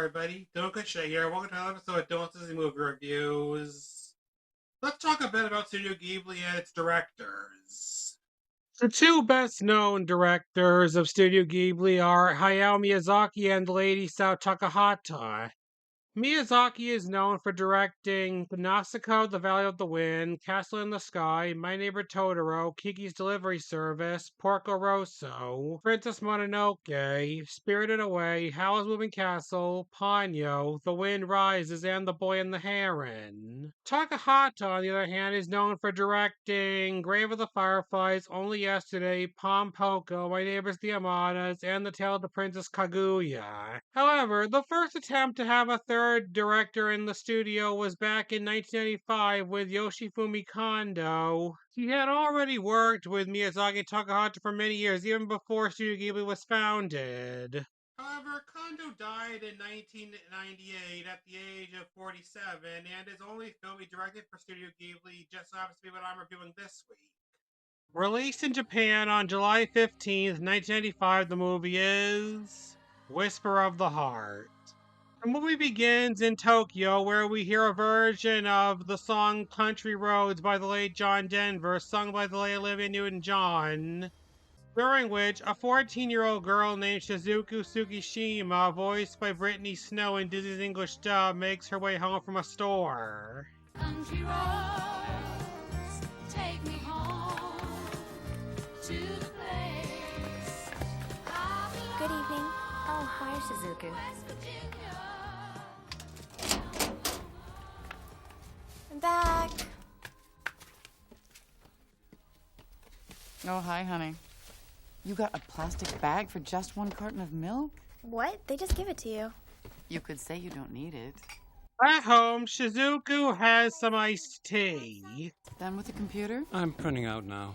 everybody. Don't Cliche here. Welcome to another episode of Don't Disney Movie Reviews. Let's talk a bit about Studio Ghibli and its directors. The two best-known directors of Studio Ghibli are Hayao Miyazaki and the late Isao Takahata. Miyazaki is known for directing Nausicaa, The Valley of the Wind, Castle in the Sky, My Neighbor Totoro, Kiki's Delivery Service, Porco Rosso, Princess Mononoke, Spirited Away, Howl's Moving Castle, Ponyo, The Wind Rises, and The Boy and the Heron. Takahata, on the other hand, is known for directing Grave of the Fireflies, Only Yesterday, Pom Poko, My Neighbors the Yamadas, and The Tale of the Princess Kaguya. However, the first attempt to have a third director in the studio was back in 1995 with Yoshifumi Kondo. He had already worked with Miyazaki and Takahata for many years, even before Studio Ghibli was founded. However, Kondo died in 1998 at the age of 47, and his only film he directed for Studio Ghibli just so happens to be what I'm reviewing this week. Released in Japan on July 15th, 1995, the movie is Whisper of the Heart. The movie begins in Tokyo, where we hear a version of the song Country Roads by the late John Denver, sung by the late Olivia Newton-John, during which a 14-year-old girl named Shizuku Tsukishima, voiced by Brittany Snow in Disney's English dub, makes her way home from a store. Country roads, take me home to the place I belong. Good evening. Oh, hi, Shizuku. West Virginia. I'm back. Oh, hi, honey. You got a plastic bag for just one carton of milk? What? They just give it to you. You could say you don't need it. At home, Shizuku has some iced tea. Done with the computer? I'm printing out now.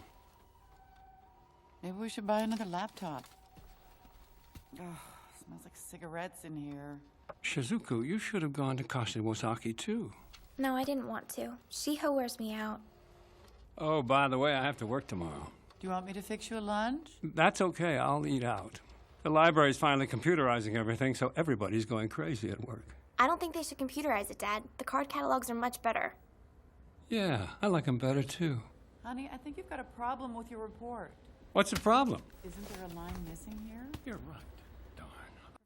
Maybe we should buy another laptop. Oh, smells like cigarettes in here. Shizuku, you should have gone to Kashiwazaki too. No, I didn't want to. Shiho wears me out. Oh, by the way, I have to work tomorrow. Do you want me to fix you a lunch? That's okay, I'll eat out. The library's finally computerizing everything, so everybody's going crazy at work. I don't think they should computerize it, Dad. The card catalogs are much better. Yeah, I like them better too. Honey, I think you've got a problem with your report. What's the problem? Isn't there a line missing here? You're right. Darn.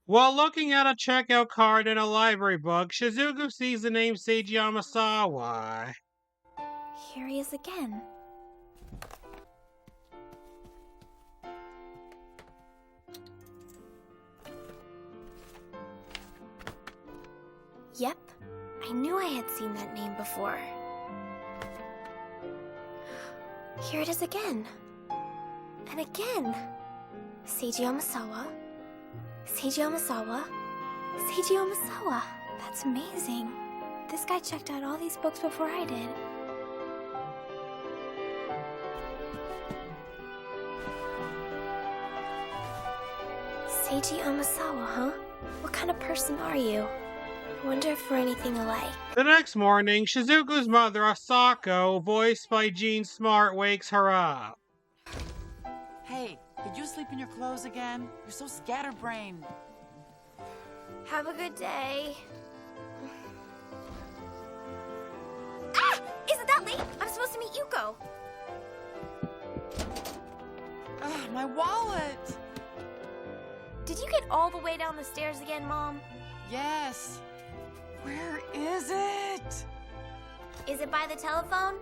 While looking at a checkout card in a library book, Shizuku sees the name Seiji Yamasawa. Here he is again. Yep, I knew I had seen that name before. Here it is again. And again. Seiji Yamasawa. Seiji Yamasawa. Seiji Yamasawa. That's amazing. This guy checked out all these books before I did. Seiji Yamasawa, huh? What kind of person are you? I wonder if we're anything alike. The next morning, Shizuku's mother, Asako, voiced by Jean Smart, wakes her up. Hey, did you sleep in your clothes again? You're so scatterbrained. Have a good day. Ah! Isn't that late? I'm supposed to meet Yuko. Ah, my wallet! Did you get all the way down the stairs again, Mom? Yes. Where is it? Is it by the telephone?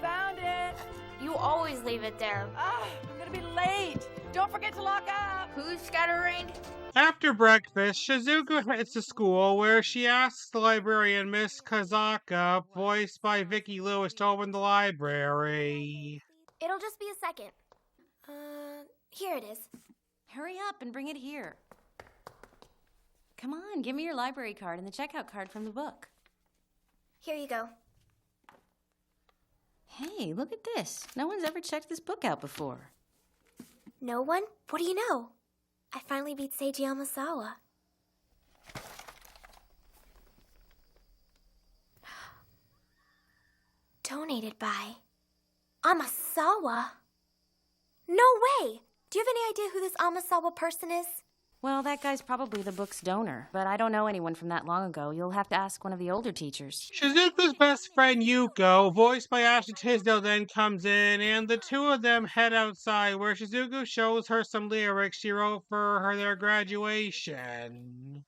Found it. You always leave it there. Ah, I'm gonna be late. Don't forget to lock up. Who's scattering? After breakfast, Shizuku heads to school, where she asks the librarian, Miss Kazaka, voiced by Vicki Lewis, to open the library. It'll just be a second. Here it is. Hurry up and bring it here. Come on, give me your library card and the checkout card from the book. Here you go. Hey, look at this. No one's ever checked this book out before. No one? What do you know? I finally beat Seiji Yamasawa. Donated by Amasawa? No way! Do you have any idea who this Amasawa person is? Well, that guy's probably the book's donor, but I don't know anyone from that long ago. You'll have to ask one of the older teachers. Shizuku's best friend Yuko, voiced by Ashley Tisdale, then comes in, and the two of them head outside where Shizuku shows her some lyrics she wrote for their graduation.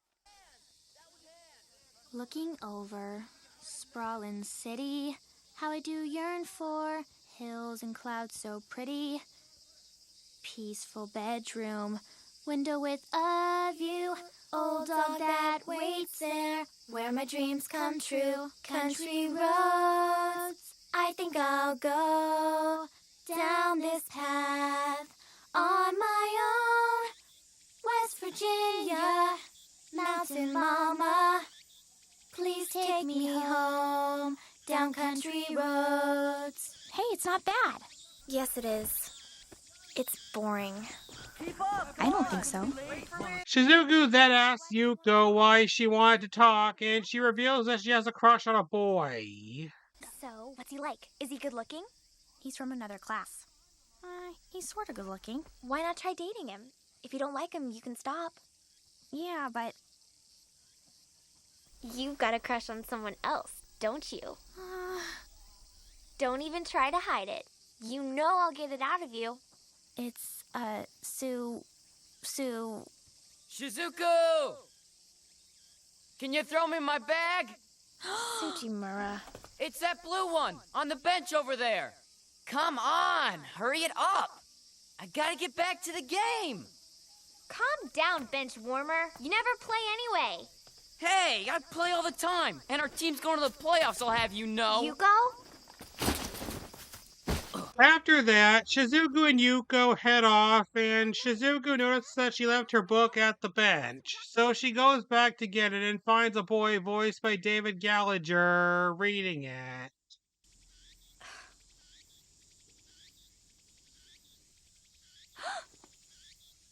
Looking over, sprawling city, how I do yearn for hills and clouds so pretty. Peaceful bedroom, window with a view, old dog that waits there, where my dreams come true. Country roads, I think I'll go down this path on my own. West Virginia, mountain mama, please take me home down country roads. Hey, it's not bad. Yes, it is. It's boring. I don't think so. Shizuku then asks Yuko why she wanted to talk, and she reveals that she has a crush on a boy. So, what's he like? Is he good looking? He's from another class. He's sort of good looking. Why not try dating him? If you don't like him, you can stop. Yeah, but You've got a crush on someone else, don't you? Don't even try to hide it. You know I'll get it out of you. it's, Sue. Shizuku! Can you throw me my bag? Tsujimura. It's that blue one on the bench over there. Come on, hurry it up. I gotta get back to the game. Calm down, bench warmer. You never play anyway. Hey, I play all the time, and our team's going to the playoffs, I'll have you know. Yuko? After that, Shizuku and Yuko head off, and Shizuku notices that she left her book at the bench. So she goes back to get it and finds a boy voiced by David Gallagher reading it.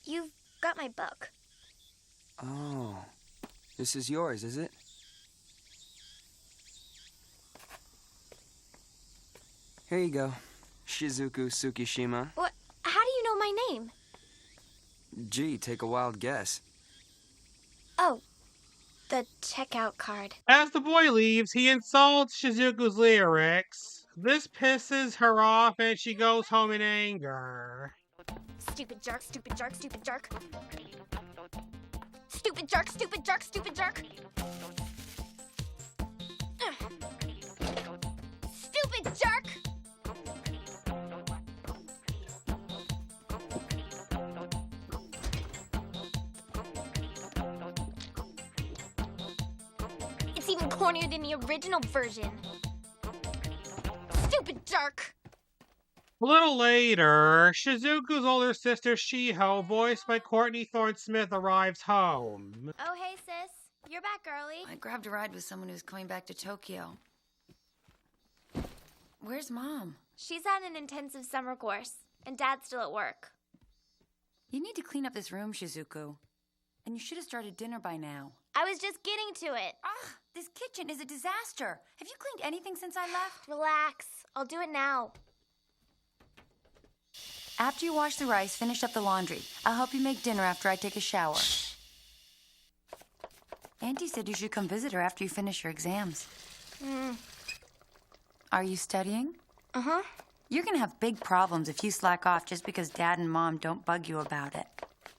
You've got my book. Oh, this is yours, is it? Here you go. Shizuku Tsukishima. What? How do you know my name? Gee, take a wild guess. Oh, the checkout card. As the boy leaves, he insults Shizuku's lyrics. This pisses her off, and she goes home in anger. Stupid jerk, stupid jerk, stupid jerk. Stupid jerk, stupid jerk, stupid jerk. Stupid jerk! It's even cornier than the original version. Stupid jerk! A little later, Shizuku's older sister Shiho, voiced by Courtney Thorne-Smith, arrives home. Oh, hey, sis. You're back early. I grabbed a ride with someone who's coming back to Tokyo. Where's Mom? She's at an intensive summer course, and Dad's still at work. You need to clean up this room, Shizuku. And you should have started dinner by now. I was just getting to it. Ugh, this kitchen is a disaster. Have you cleaned anything since I left? Relax. I'll do it now. After you wash the rice, finish up the laundry. I'll help you make dinner after I take a shower. Auntie said you should come visit her after you finish your exams. Are you studying? Uh-huh. You're gonna have big problems if you slack off just because Dad and Mom don't bug you about it.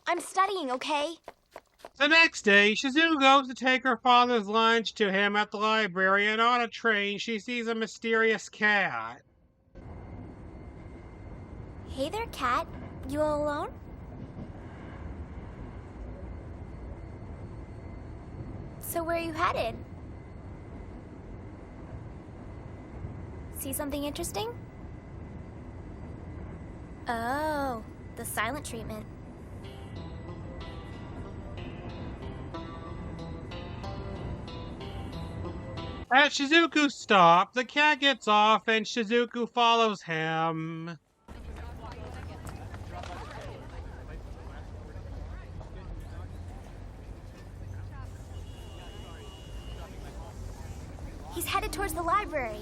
I'm studying, okay? The next day, Shizuku goes to take her father's lunch to him at the library, and on a train, she sees a mysterious cat. Hey there, cat. You all alone? So where are you headed? See something interesting? Oh, the silent treatment. At Shizuku's stop, the cat gets off and Shizuku follows him. He's headed towards the library.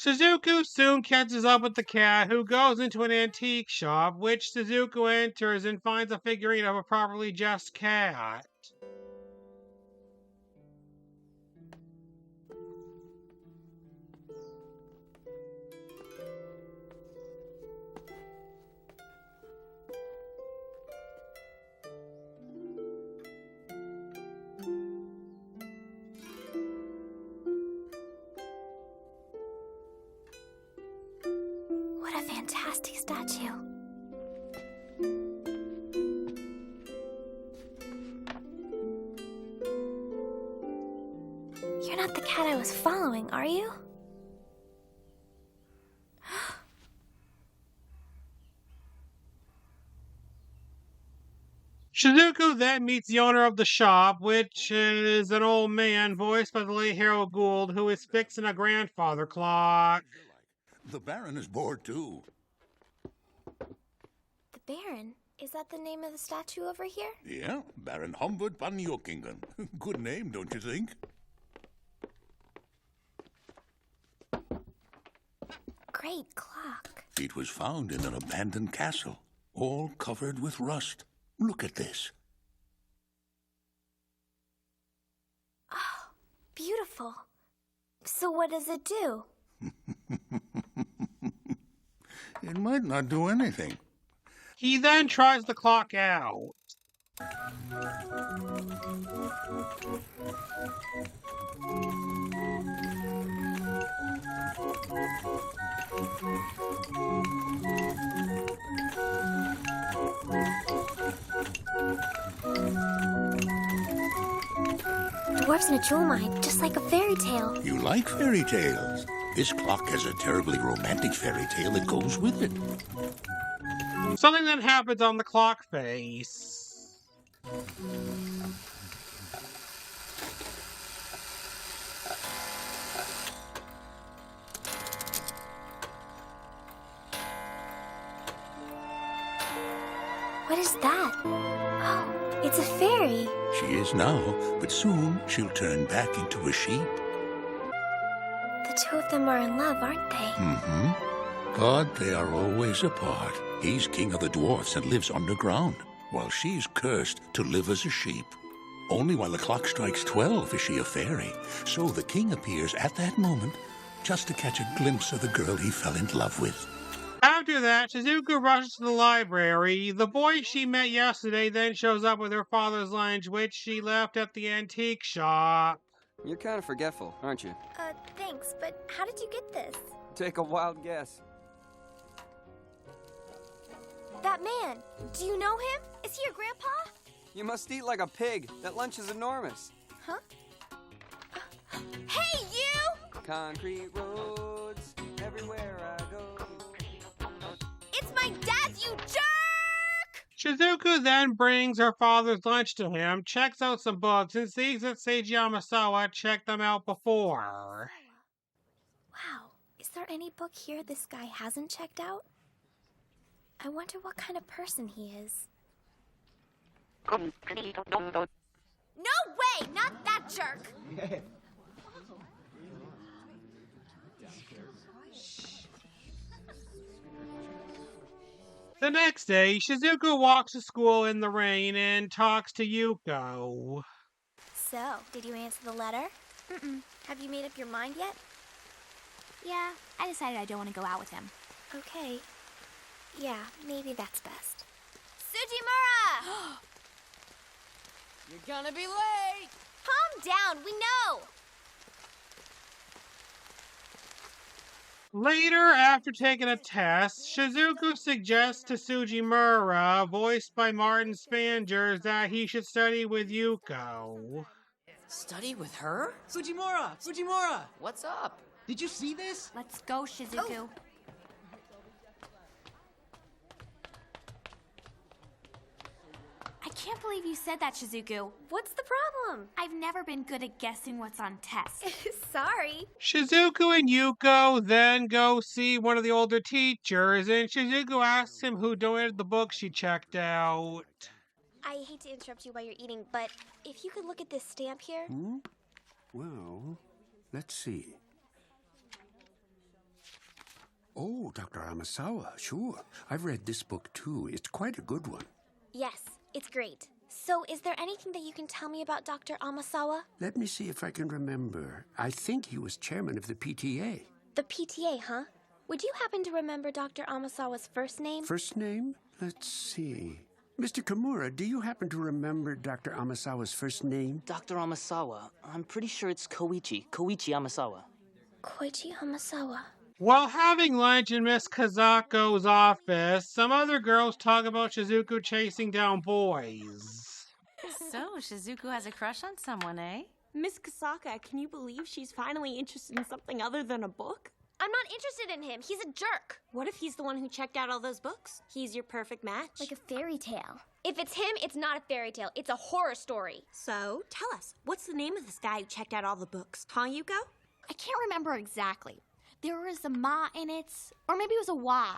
Shizuku soon catches up with the cat, who goes into an antique shop, which Shizuku enters and finds a figurine of a properly dressed cat. What a fantastic statue. You're not the cat I was following, are you? Shizuku then meets the owner of the shop, which is an old man voiced by the late Harold Gould, who is fixing a grandfather clock. The Baron is bored too. The Baron? Is that the name of the statue over here? Yeah, Baron Humbert van Jokingen. Good name, don't you think? Great clock. It was found in an abandoned castle, all covered with rust. Look at this. Oh, beautiful. So what does it do? It might not do anything. He then tries the clock out. Dwarfs in a jewel mine, just like a fairy tale. You like fairy tales? This clock has a terribly romantic fairy tale that goes with it. Something then happens on the clock face. What is that? Oh, it's a fairy. She is now, but soon she'll turn back into a sheep. The two of them are in love, aren't they? Mm-hmm. But they are always apart. He's king of the dwarfs and lives underground, while she's cursed to live as a sheep. Only while the clock strikes 12 is she a fairy, so the king appears at that moment just to catch a glimpse of the girl he fell in love with. After that, Shizuku rushes to the library. The boy she met yesterday then shows up with her father's lunch, which she left at the antique shop. You're kind of forgetful, aren't you? Thanks, but how did you get this? Take a wild guess. That man, do you know him? Is he your grandpa? You must eat like a pig. That lunch is enormous. Huh? Hey, you! Concrete roads, everywhere I go. It's my dad, you jerk! Shizuku then brings her father's lunch to him, checks out some books, and sees that Seiji Yamasawa checked them out before. Wow, is there any book here this guy hasn't checked out? I wonder what kind of person he is. No way! Not that jerk! The next day, Shizuku walks to school in the rain and talks to Yuko. So, did you answer the letter? Have you made up your mind yet? Yeah, I decided I don't want to go out with him. Okay. Yeah, maybe that's best. Sujimura! You're gonna be late! Calm down, we know! Later, after taking a test, Shizuku suggests to Sujimura, voiced by Martin Spangers, that he should study with Yuko. Study with her? Fujimura! Fujimura! What's up? Did you see this? Let's go, Shizuku. I can't believe you said that, Shizuku. What's the problem? I've never been good at guessing what's on tests. Sorry. Shizuku and Yuko then go see one of the older teachers, and Shizuku asks him who donated the book she checked out. I hate to interrupt you while you're eating, but if you could look at this stamp here. Well, let's see. Oh, Dr. Amasawa, sure. I've read this book too. It's quite a good one. Yes, it's great. So, is there anything that you can tell me about Dr. Amasawa? Let me see if I can remember. I think he was chairman of the PTA. The PTA, huh? Would you happen to remember Dr. Amasawa's first name? First name? Let's see. Mr. Kimura, do you happen to remember Dr. Amasawa's first name? Dr. Amasawa. I'm pretty sure it's Koichi. Koichi Amasawa. Koichi Amasawa. While having lunch in Miss Kazako's office, some other girls talk about Shizuku chasing down boys. So, Shizuku has a crush on someone, eh? Miss Kasaka, can you believe she's finally interested in something other than a book? I'm not interested in him. He's a jerk. What if he's the one who checked out all those books? He's your perfect match. Like a fairy tale. If it's him, it's not a fairy tale. It's a horror story. So, tell us, what's the name of this guy who checked out all the books? Huh, Yuko? I can't remember exactly. There was a ma in it, or maybe it was a wa.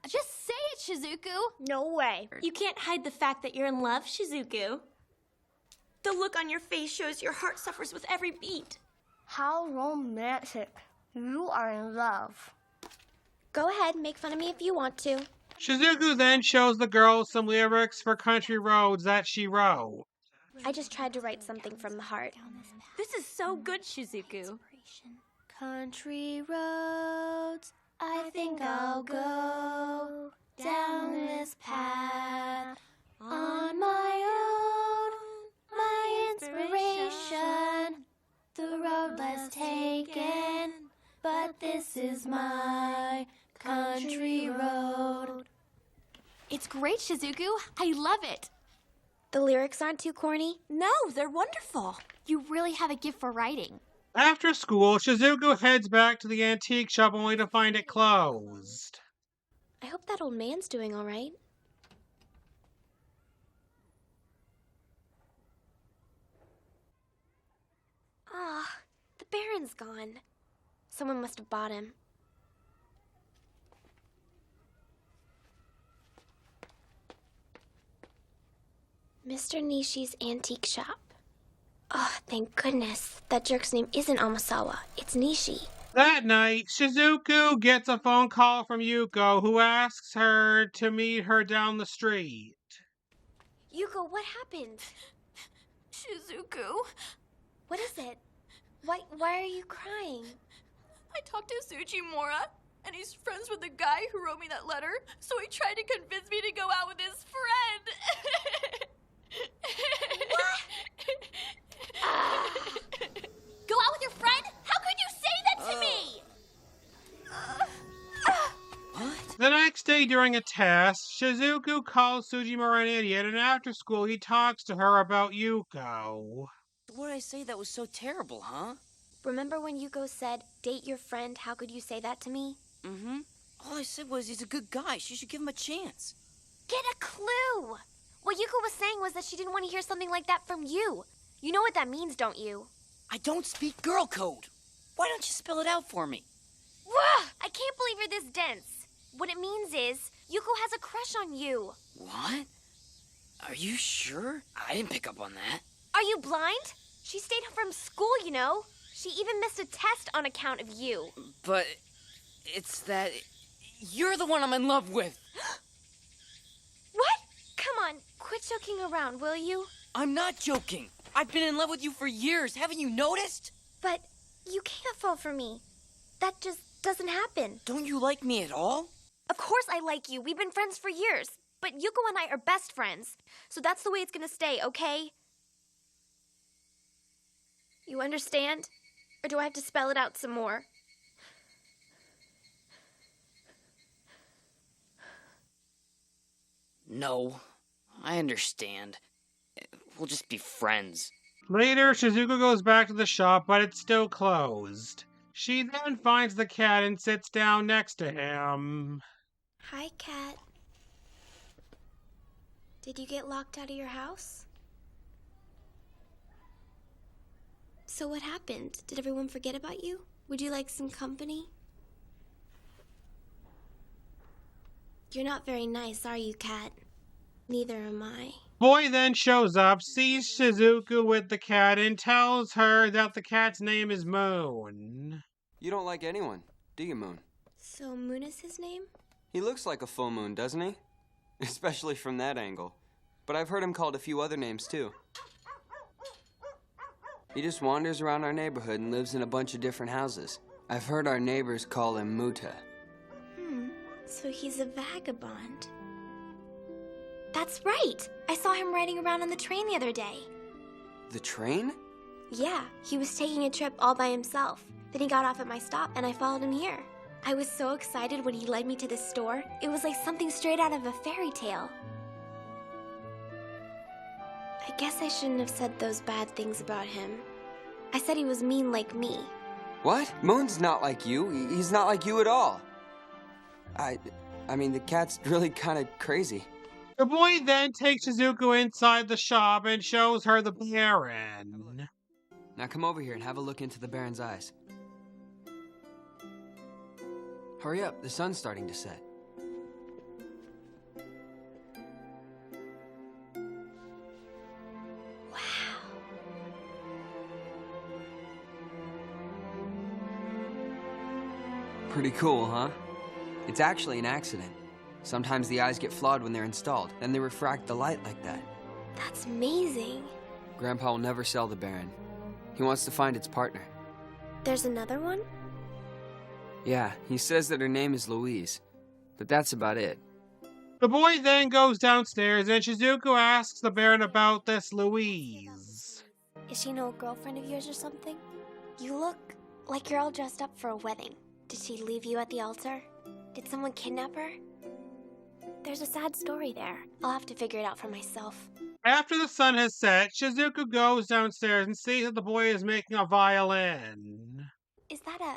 Just say it, Shizuku. No way. You can't hide the fact that you're in love, Shizuku. The look on your face shows your heart suffers with every beat. How romantic. You are in love. Go ahead, make fun of me if you want to. Shizuku then shows the girls some lyrics for Country Roads that she wrote. I just tried to write something from the heart. This is so good, Shizuku. Country roads, I think I'll go down this path on my own, my inspiration, the road less taken, but this is my country road. It's great, Shizuku. I love it. The lyrics aren't too corny? No, they're wonderful. You really have a gift for writing. After school, Shizuku heads back to the antique shop only to find it closed. I hope that old man's doing all right. Ah, the Baron's gone. Someone must have bought him. Mr. Nishi's antique shop. Oh, thank goodness. That jerk's name isn't Amasawa. It's Nishi. That night, Shizuku gets a phone call from Yuko, who asks her to meet her down the street. Yuko, what happened? Shizuku, What is it? Why are you crying? I talked to Sujimura, and he's friends with the guy who wrote me that letter, so he tried to convince me to go out with his friend. Go out with your friend? How could you say that to me? What? The next day during a test, Shizuku calls Sujimura an idiot, and after school he talks to her about Yuko. What did I say that was so terrible, huh? Remember when Yuko said, date your friend, how could you say that to me? Mm-hmm. All I said was he's a good guy. She should give him a chance. Get a clue! What Yuko was saying was that she didn't want to hear something like that from you. You know what that means, don't you? I don't speak girl code. Why don't you spell it out for me? Wah! I can't believe you're this dense. What it means is, Yuko has a crush on you. What? Are you sure? I didn't pick up on that. Are you blind? She stayed home from school, you know. She even missed a test on account of you. But it's that you're the one I'm in love with. What? Come on, quit joking around, will you? I'm not joking. I've been in love with you for years. Haven't you noticed? But you can't fall for me. That just doesn't happen. Don't you like me at all? Of course I like you. We've been friends for years. But Yuko and I are best friends. So that's the way it's gonna stay, okay? You understand? Or do I have to spell it out some more? No. I understand. We'll just be friends. Later, Shizuku goes back to the shop, but it's still closed. She then finds the cat and sits down next to him. Hi, cat. Did you get locked out of your house? So what happened? Did everyone forget about you? Would you like some company? You're not very nice, are you, cat? Neither am I. Boy then shows up, sees Shizuku with the cat, and tells her that the cat's name is Moon. You don't like anyone, do you, Moon? So Moon is his name? He looks like a full moon, doesn't he? Especially from that angle. But I've heard him called a few other names, too. He just wanders around our neighborhood and lives in a bunch of different houses. I've heard our neighbors call him Muta. So he's a vagabond. That's right! I saw him riding around on the train the other day. The train? Yeah, he was taking a trip all by himself. Then he got off at my stop and I followed him here. I was so excited when he led me to the store. It was like something straight out of a fairy tale. I guess I shouldn't have said those bad things about him. I said he was mean like me. What? Moon's not like you. He's not like you at all. I mean, the cat's really kind of crazy. The boy then takes Shizuku inside the shop and shows her the Baron. Now come over here and have a look into the Baron's eyes. Hurry up, the sun's starting to set. Pretty cool, huh? It's actually an accident. Sometimes the eyes get flawed when they're installed, then they refract the light like that. That's amazing. Grandpa will never sell the Baron. He wants to find its partner. There's another one? Yeah, he says that her name is Louise, but that's about it. The boy then goes downstairs and Shizuku asks the Baron about this Louise. Is she an old girlfriend of yours or something? You look like you're all dressed up for a wedding. Did she leave you at the altar? Did someone kidnap her? There's a sad story there. I'll have to figure it out for myself. After the sun has set, Shizuku goes downstairs and sees that the boy is making a violin. Is that a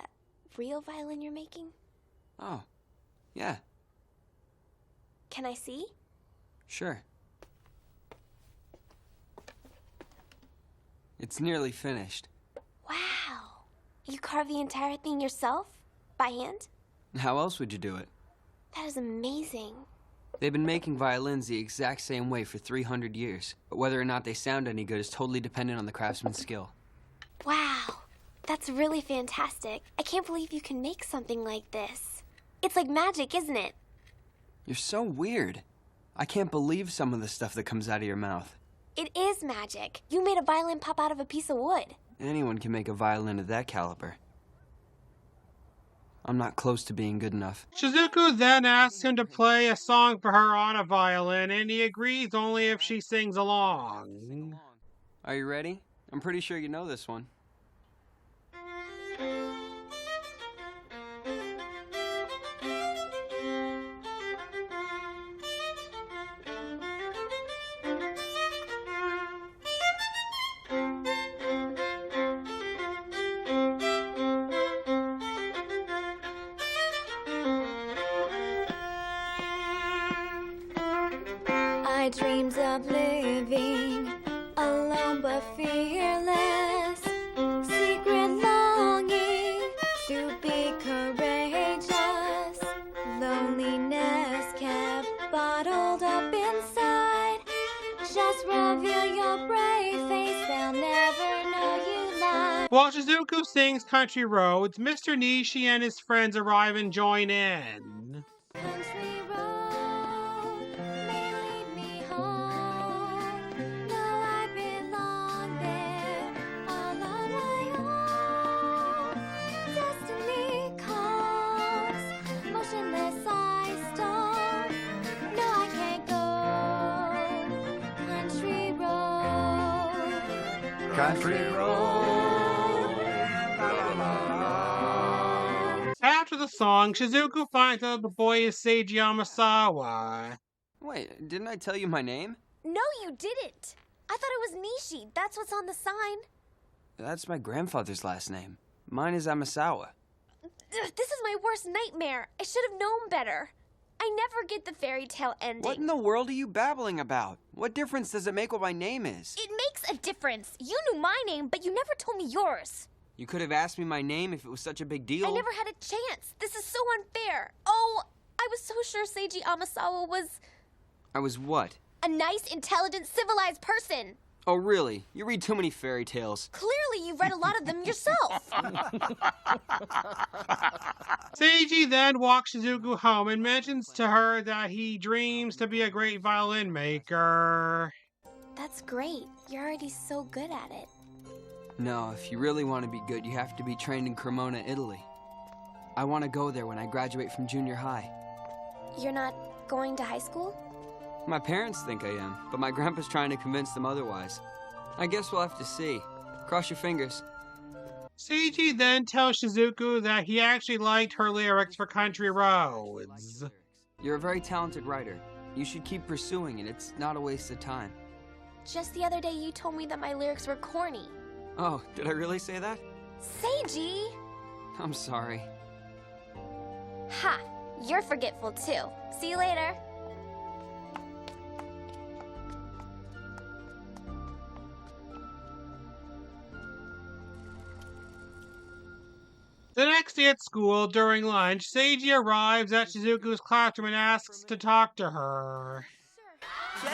real violin you're making? Oh, yeah, Can I see? sure. It's nearly finished. Wow. You carved the entire thing yourself? By hand? How else would you do it? That is amazing. They've been making violins the exact same way for 300 years, but whether or not they sound any good is totally dependent on the craftsman's skill. Wow. That's really fantastic. I can't believe you can make something like this. It's like magic, isn't it? You're so weird. I can't believe some of the stuff that comes out of your mouth. It is magic. You made a violin pop out of a piece of wood. Anyone can make a violin of that caliber. I'm not close to being good enough. Shizuku then asks him to play a song for her on a violin, and he agrees only if she sings along. Are you ready? I'm pretty sure you know this one. I dreamed of living alone but fearless, secret longing to be courageous. Loneliness kept bottled up inside. Just reveal your brave face, they'll never know you lie. While Shizuku sings Country Roads, Mr. Nishi and his friends arrive and join in. Country road may lead me home. No, I belong there all on my own. Destiny calls, motionless I stall. No, I can't go. Country road. Country road. La, la, la, la. After the song, Shizuku finds out the boy is Seiji Yamasawa. Wait, didn't I tell you my name? No, you didn't. I thought it was Nishi. That's what's on the sign. That's my grandfather's last name. Mine is Amasawa. Ugh, this is my worst nightmare. I should have known better. I never get the fairy tale ending. What in the world are you babbling about? What difference does it make what my name is? It makes a difference. You knew my name, but you never told me yours. You could have asked me my name if it was such a big deal. I never had a chance. This is so unfair. Oh, I was so sure Seiji Amasawa was I was what? a nice, intelligent, civilized person. Oh, really? You read too many fairy tales. Clearly, you've read a lot of them yourself. Seiji then walks Shizuku home and mentions to her that he dreams to be a great violin maker. That's great. You're already so good at it. No, if you really want to be good, you have to be trained in Cremona, Italy. I want to go there when I graduate from junior high. You're not going to high school? My parents think I am, but my grandpa's trying to convince them otherwise. I guess we'll have to see. Cross your fingers. Seiji then tells Shizuku that he actually liked her lyrics for Country Roads. You're a very talented writer. You should keep pursuing it. It's not a waste of time. Just the other day, you told me that my lyrics were corny. Oh, did I really say that? Seiji! I'm sorry. Ha! You're forgetful too. See you later. The next day at school, during lunch, Seiji arrives at Shizuku's classroom and asks to talk to her. No,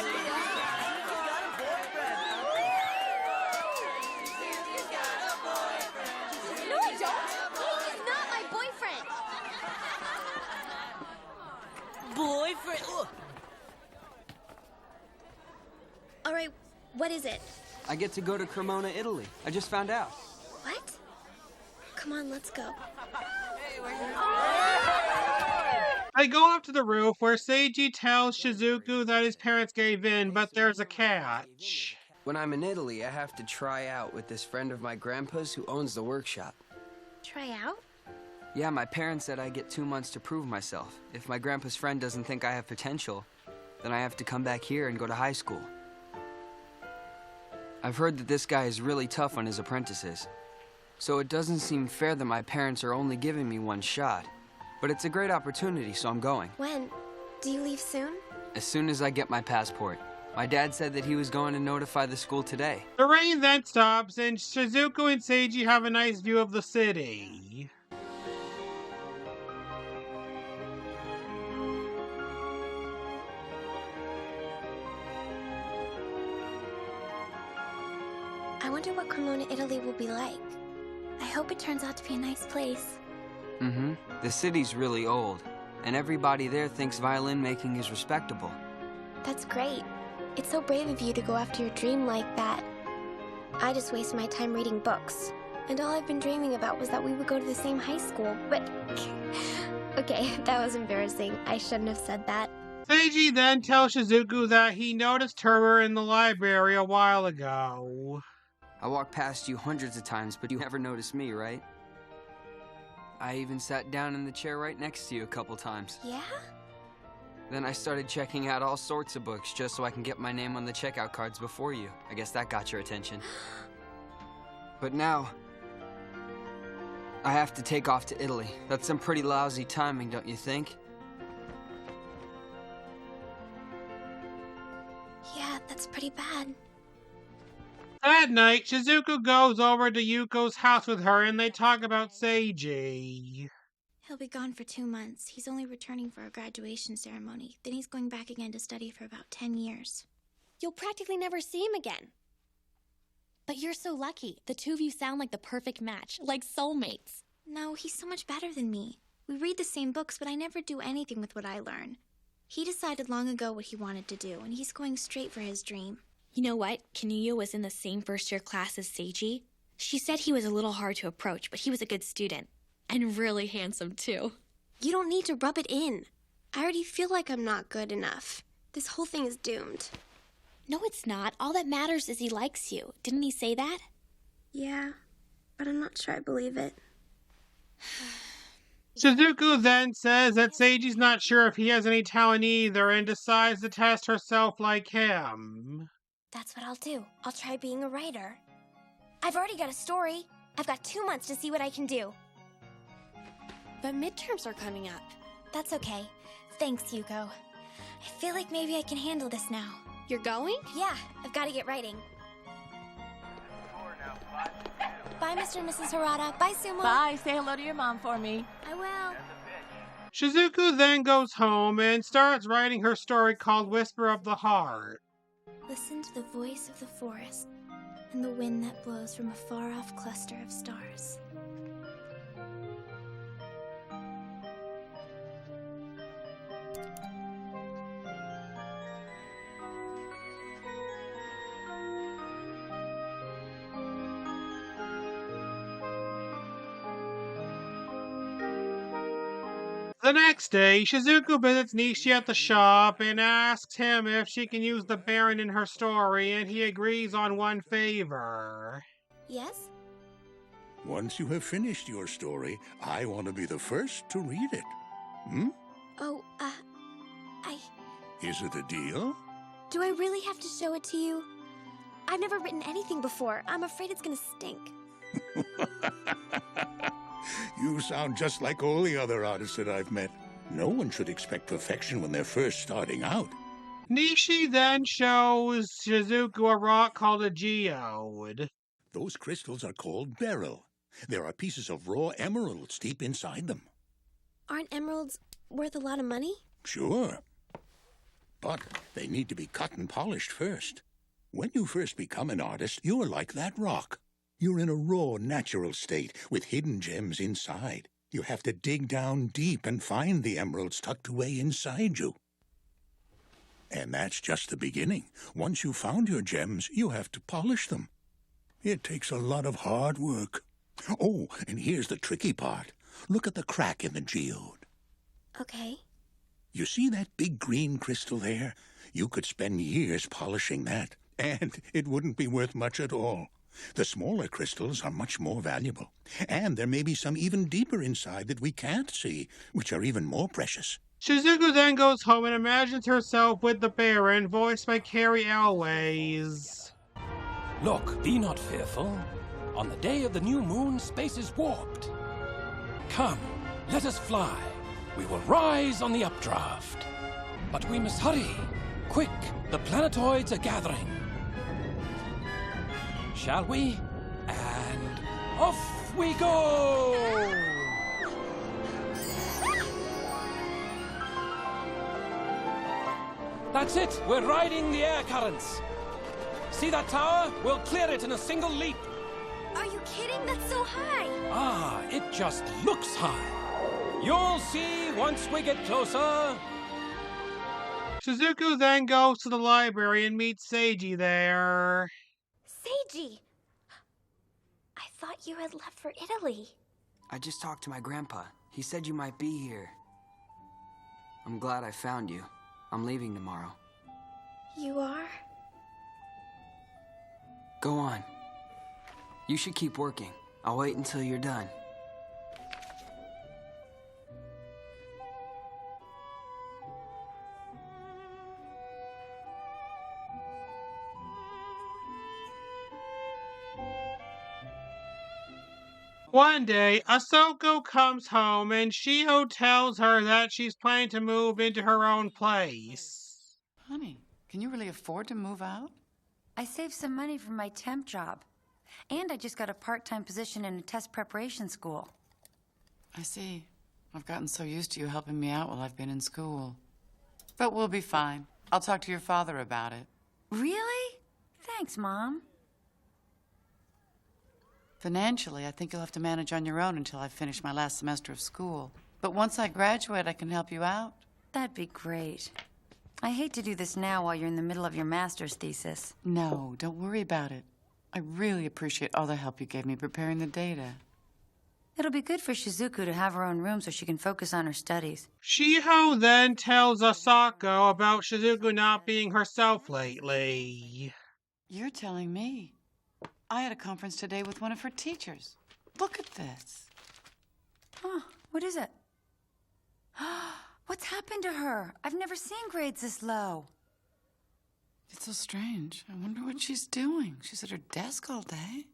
I don't! He's not my boyfriend! Boyfriend? Ugh. Alright, what is it? I get to go to Cremona, Italy. I just found out. What? Come on, let's go. They go up to the roof where Seiji tells Shizuku that his parents gave in, but there's a catch. When I'm in Italy, I have to try out with this friend of my grandpa's who owns the workshop. Try out? Yeah, my parents said I get 2 months to prove myself. If my grandpa's friend doesn't think I have potential, then I have to come back here and go to high school. I've heard that this guy is really tough on his apprentices. So it doesn't seem fair that my parents are only giving me one shot. But it's a great opportunity, so I'm going. When? Do you leave soon? As soon as I get my passport. My dad said that he was going to notify the school today. The rain then stops, and Shizuku and Seiji have a nice view of the city. I wonder what Cremona, Italy will be like. I hope it turns out to be a nice place. Mm-hmm. The city's really old, and everybody there thinks violin making is respectable. That's great. It's so brave of you to go after your dream like that. I just waste my time reading books. And all I've been dreaming about was that we would go to the same high school, but... Okay, that was embarrassing. I shouldn't have said that. Seiji then tells Shizuku that he noticed her in the library a while ago. I walk past you hundreds of times, but you never notice me, right? I even sat down in the chair right next to you a couple times. Yeah? Then I started checking out all sorts of books just so I can get my name on the checkout cards before you. I guess that got your attention. But now, I have to take off to Italy. That's some pretty lousy timing, don't you think? Yeah, that's pretty bad. That night, Shizuku goes over to Yuko's house with her and they talk about Seiji. He'll be gone for 2 months. He's only returning for a graduation ceremony. Then he's going back again to study for about 10 years. You'll practically never see him again. But you're so lucky. The two of you sound like the perfect match, like soulmates. No, he's so much better than me. We read the same books, but I never do anything with what I learn. He decided long ago what he wanted to do, and he's going straight for his dream. You know what? Kinuyo was in the same first-year class as Seiji. She said he was a little hard to approach, but he was a good student. And really handsome, too. You don't need to rub it in. I already feel like I'm not good enough. This whole thing is doomed. No, it's not. All that matters is he likes you. Didn't he say that? Yeah, but I'm not sure I believe it. Shizuku then says that Seiji's not sure if he has any talent either and decides to test herself like him. That's what I'll do. I'll try being a writer. I've already got a story. I've got 2 months to see what I can do. But midterms are coming up. That's okay. Thanks, Yuko. I feel like maybe I can handle this now. You're going? Yeah, I've got to get writing. Bye, Mr. and Mrs. Harada. Bye, Sumo. Bye. Say hello to your mom for me. I will. Shizuku then goes home and starts writing her story called Whisper of the Heart. Listen to the voice of the forest and the wind that blows from a far-off cluster of stars. The next day, Shizuku visits Nishi at the shop and asks him if she can use the Baron in her story, and he agrees on one favor. Yes? Once you have finished your story, I want to be the first to read it. Hmm? Oh, Is it a deal? do I really have to show it to you? I've never written anything before. I'm afraid it's gonna stink. You sound just like all the other artists that I've met. No one should expect perfection when they're first starting out. Nishi then shows Shizuku a rock called a geode. Those crystals are called beryl. There are pieces of raw emeralds deep inside them. Aren't emeralds worth a lot of money? Sure. But they need to be cut and polished first. When you first become an artist, you're like that rock. You're in a raw, natural state with hidden gems inside. You have to dig down deep and find the emeralds tucked away inside you. And that's just the beginning. Once you've found your gems, you have to polish them. It takes a lot of hard work. Oh, and here's the tricky part. Look at the crack in the geode. Okay. You see that big green crystal there? You could spend years polishing that, and it wouldn't be worth much at all. The smaller crystals are much more valuable, and there may be some even deeper inside that we can't see, which are even more precious. Shizuku then goes home and imagines herself with the Baron, voiced by Carrie Elways. Look, be not fearful. On the day of the new moon, space is warped. Come, let us fly. We will rise on the updraft. But we must hurry. Quick, the planetoids are gathering. Shall we? And off we go! That's it! We're riding the air currents. See that tower? We'll clear it in a single leap. Are you kidding? That's so high! Ah, it just looks high. You'll see once we get closer. Shizuku then goes to the library and meets Seiji there. Seiji! I thought you had left for Italy. I just talked to my grandpa. He said you might be here. I'm glad I found you. I'm leaving tomorrow. You are? Go on. You should keep working. I'll wait until you're done. One day, Asoko comes home and Shiho tells her that she's planning to move into her own place. Honey, can you really afford to move out? I saved some money from my temp job. And I just got a part-time position in a test preparation school. I see. I've gotten so used to you helping me out while I've been in school. But we'll be fine. I'll talk to your father about it. Really? Thanks, Mom. Financially, I think you'll have to manage on your own until I finish my last semester of school. But once I graduate, I can help you out. That'd be great. I hate to do this now while you're in the middle of your master's thesis. No, don't worry about it. I really appreciate all the help you gave me preparing the data. It'll be good for Shizuku to have her own room so she can focus on her studies. Shiho then tells Asako about Shizuku not being herself lately. You're telling me. I had a conference today with one of her teachers. Look at this. Huh, what is it? What's happened to her? I've never seen grades this low. It's so strange. I wonder what she's doing. She's at her desk all day.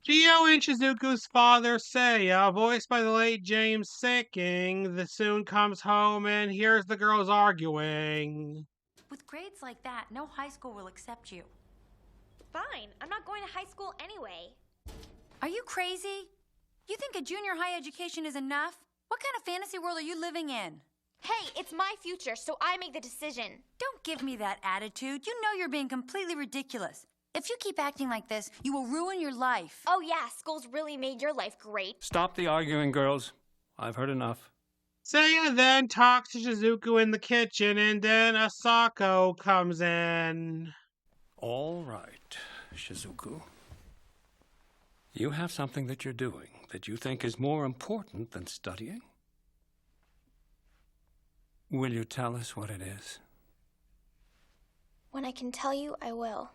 Gio and Shizuku's father, Seiya, voiced by the late James Sicking, soon comes home and hears the girls arguing. With grades like that, no high school will accept you. Fine, I'm not going to high school anyway. Are you crazy? You think a junior high education is enough? What kind of fantasy world are you living in? Hey, it's my future, so I make the decision. Don't give me that attitude. You know you're being completely ridiculous. If you keep acting like this, you will ruin your life. Oh yeah, school's really made your life great. Stop the arguing, girls. I've heard enough. Seiya then talks to Shizuku in the kitchen, and then Asako comes in. All right, Shizuku. You have something that you're doing that you think is more important than studying? Will you tell us what it is? When I can tell you, I will.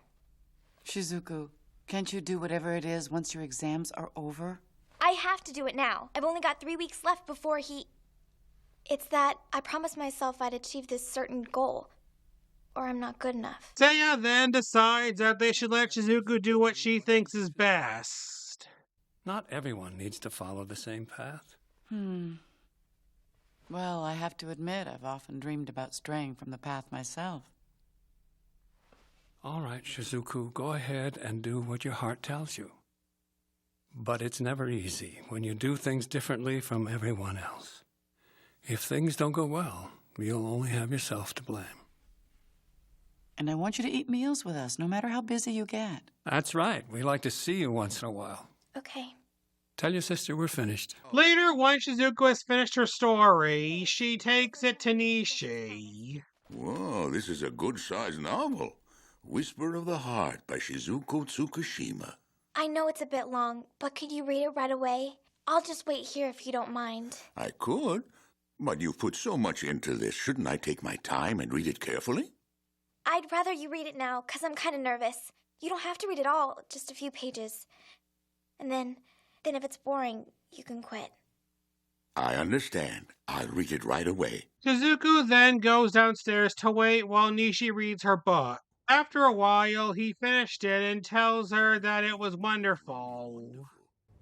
Shizuku, can't you do whatever it is once your exams are over? I have to do it now. I've only got 3 weeks left before he... It's that I promised myself I'd achieve this certain goal, or I'm not good enough. Seiya then decides that they should let Shizuku do what she thinks is best. Not everyone needs to follow the same path. Well, I have to admit, I've often dreamed about straying from the path myself. All right, Shizuku, go ahead and do what your heart tells you. But it's never easy when you do things differently from everyone else. If things don't go well, you'll only have yourself to blame. And I want you to eat meals with us, no matter how busy you get. That's right. We like to see you once in a while. Okay. Tell your sister we're finished. Later, once Shizuku has finished her story, she takes it to Nishi. Whoa, this is a good-sized novel. Whisper of the Heart by Shizuko Tsukushima. I know it's a bit long, but could you read it right away? I'll just wait here if you don't mind. I could, but you've put so much into this. Shouldn't I take my time and read it carefully? I'd rather you read it now, 'cause I'm kind of nervous. You don't have to read it all, just a few pages. And then if it's boring, you can quit. I understand. I'll read it right away. Shizuku then goes downstairs to wait while Nishi reads her book. After a while, he finished it and tells her that it was wonderful.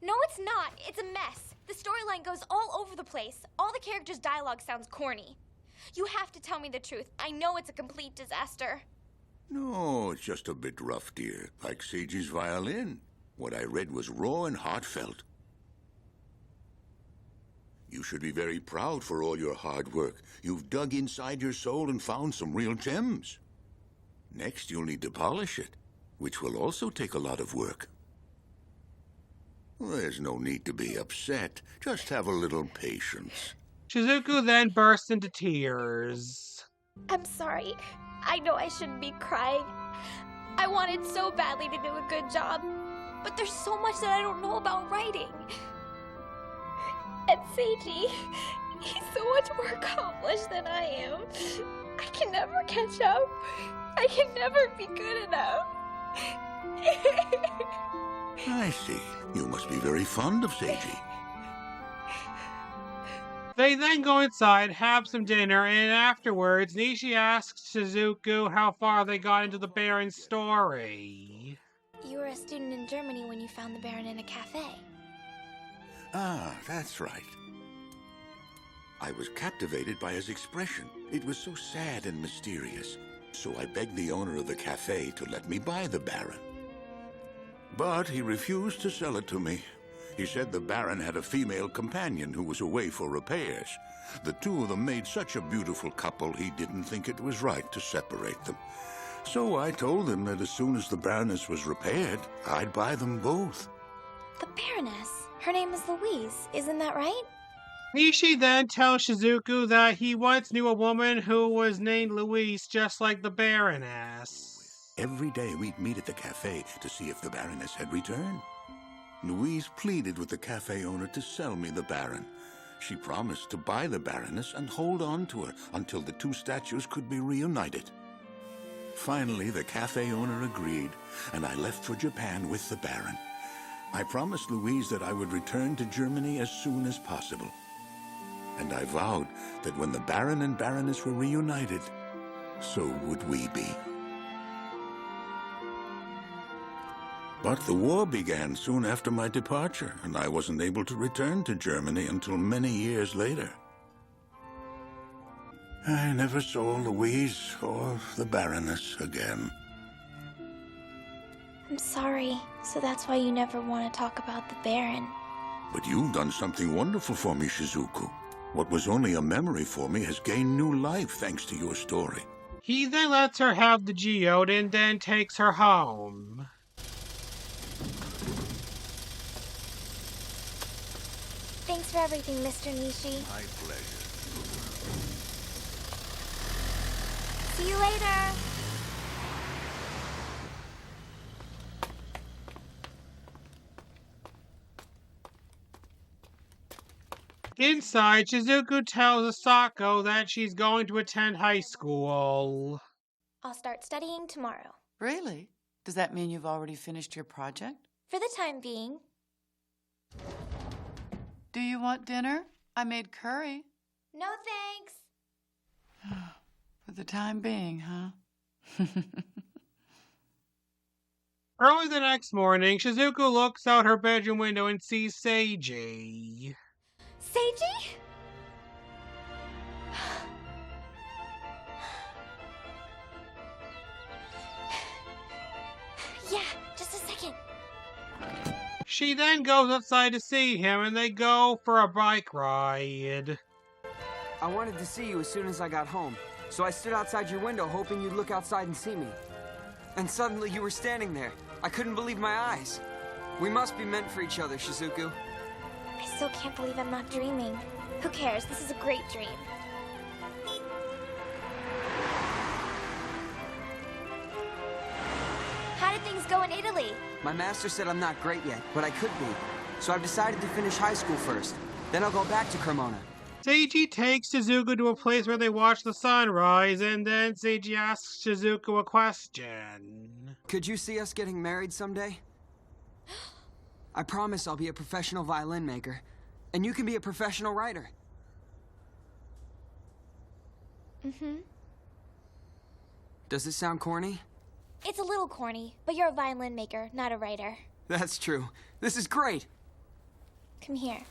No, it's not. It's a mess. The storyline goes all over the place. All the characters' dialogue sounds corny. You have to tell me the truth. I know it's a complete disaster. No, it's just a bit rough, dear. Like Seiji's violin. What I read was raw and heartfelt. You should be very proud for all your hard work. You've dug inside your soul and found some real gems. Next, you'll need to polish it, which will also take a lot of work. There's no need to be upset. Just have a little patience. Shizuku then bursts into tears. I'm sorry. I know I shouldn't be crying. I wanted so badly to do a good job, but there's so much that I don't know about writing. And Seiji, he's so much more accomplished than I am. I can never catch up. I can never be good enough. I see. You must be very fond of Seiji. They then go inside, have some dinner, and afterwards, Nishi asks Shizuku how far they got into the Baron's story. You were a student in Germany when you found the Baron in a cafe. Ah, that's right. I was captivated by his expression. It was so sad and mysterious. So I begged the owner of the cafe to let me buy the Baron. But he refused to sell it to me. He said the Baron had a female companion who was away for repairs. The two of them made such a beautiful couple, he didn't think it was right to separate them. So I told him that as soon as the Baroness was repaired, I'd buy them both. The Baroness? Her name is Louise, isn't that right? Nishi then tells Shizuku that he once knew a woman who was named Louise, just like the Baroness. Every day we'd meet at the cafe to see if the Baroness had returned. Louise pleaded with the cafe owner to sell me the Baron. She promised to buy the Baroness and hold on to her until the two statues could be reunited. Finally, the cafe owner agreed, and I left for Japan with the Baron. I promised Louise that I would return to Germany as soon as possible. And I vowed that when the Baron and Baroness were reunited, so would we be. But the war began soon after my departure, and I wasn't able to return to Germany until many years later. I never saw Louise or the Baroness again. I'm sorry, so that's why you never want to talk about the Baron. But you've done something wonderful for me, Shizuku. What was only a memory for me has gained new life thanks to your story. He then lets her have the geode and then takes her home. Thanks for everything, Mr. Nishi. My pleasure. See you later. Inside, Shizuku tells Asako that she's going to attend high school. I'll start studying tomorrow. Really? Does that mean you've already finished your project? For the time being. Do you want dinner? I made curry. No thanks. For the time being, huh? Early the next morning, Shizuku looks out her bedroom window and sees Seiji. Seiji? Yeah, just a second. She then goes outside to see him and they go for a bike ride. I wanted to see you as soon as I got home, so I stood outside your window hoping you'd look outside and see me. And suddenly you were standing there. I couldn't believe my eyes. We must be meant for each other, Shizuku. I still can't believe I'm not dreaming. Who cares? This is a great dream. How did things go in Italy? My master said I'm not great yet, but I could be. So I've decided to finish high school first. Then I'll go back to Cremona. Seiji takes Shizuku to a place where they watch the sunrise, and then Seiji asks Shizuku a question. Could you see us getting married someday? I promise I'll be a professional violin maker, and you can be a professional writer. Mm-hmm. Does this sound corny? It's a little corny, but you're a violin maker, not a writer. That's true. This is great. Come here.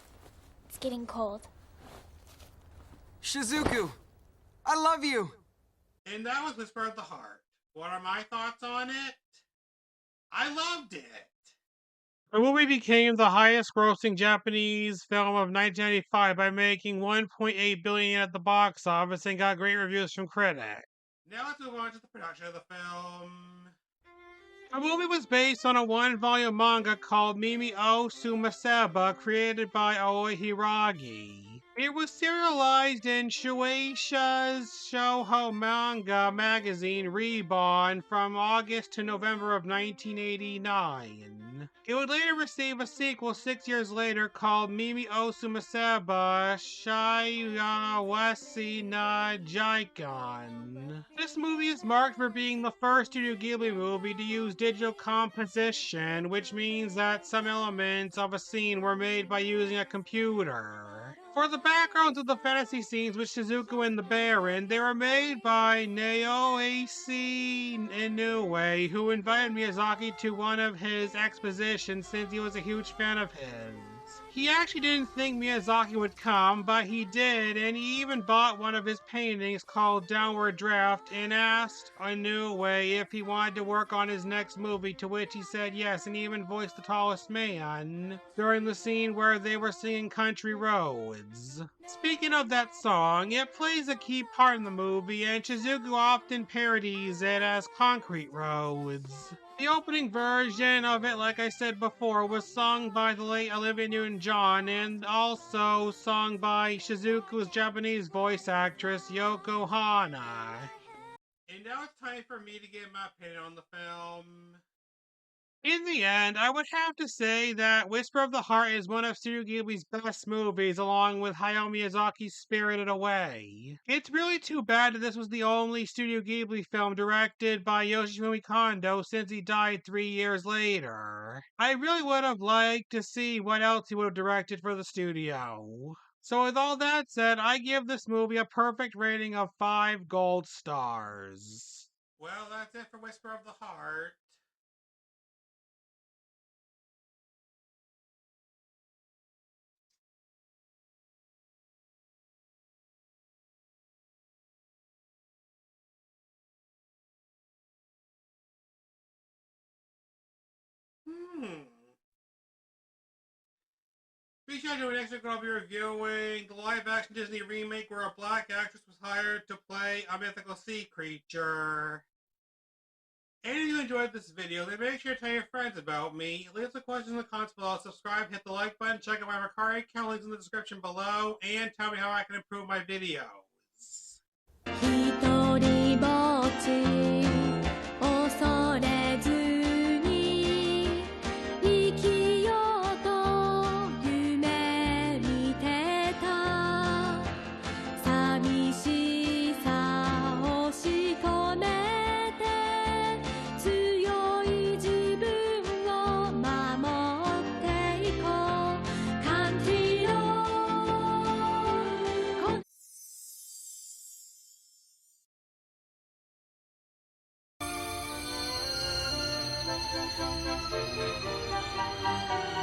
It's getting cold. Shizuku, I love you. And that was Whisper of the Heart. What are my thoughts on it? I loved it. The movie became the highest grossing Japanese film of 1995 by making $1.8 billion at the box office and got great reviews from critics. Now let's move on to the production of the film. The movie was based on a one-volume manga called Mimi o Sumaseba, created by Aoi Hiragi. It was serialized in Shueisha's Shoujo manga magazine Reborn from August to November of 1989. It would later receive a sequel 6 years later called Mimi o Sumaseba Shaiwasi na Jaikon. This movie is marked for being the first Studio Ghibli movie to use digital composition, which means that some elements of a scene were made by using a computer. For the backgrounds of the fantasy scenes with Shizuku and the Baron, they were made by Naoise Inoue, who invited Miyazaki to one of his expositions since he was a huge fan of his. He actually didn't think Miyazaki would come, but he did, and he even bought one of his paintings called Downward Draft and asked Inoue if he wanted to work on his next movie, to which he said yes, and even voiced the tallest man during the scene where they were singing Country Roads. Speaking of that song, it plays a key part in the movie, and Shizuku often parodies it as Concrete Roads. The opening version of it, like I said before, was sung by the late Olivia Newton-John and also sung by Shizuku's Japanese voice actress Yoko Hana. And now it's time for me to give my opinion on the film. In the end, I would have to say that Whisper of the Heart is one of Studio Ghibli's best movies, along with Hayao Miyazaki's Spirited Away. It's really too bad that this was the only Studio Ghibli film directed by Yoshifumi Kondo since he died 3 years later. I really would have liked to see what else he would have directed for the studio. So with all that said, I give this movie a perfect rating of 5 gold stars. Well, that's it for Whisper of the Heart. Be sure to do an extra I'll be reviewing the live-action Disney remake where a black actress was hired to play a mythical sea creature. And if you enjoyed this video, then make sure to tell your friends about me. Leave some questions in the comments below, subscribe, hit the like button, check out my Mercari account, links in the description below, and tell me how I can improve my videos. 一人ぼっち恐れずに生きようと夢見てた寂しさをしとめて強い自分を守っていこう感じろ Thank you.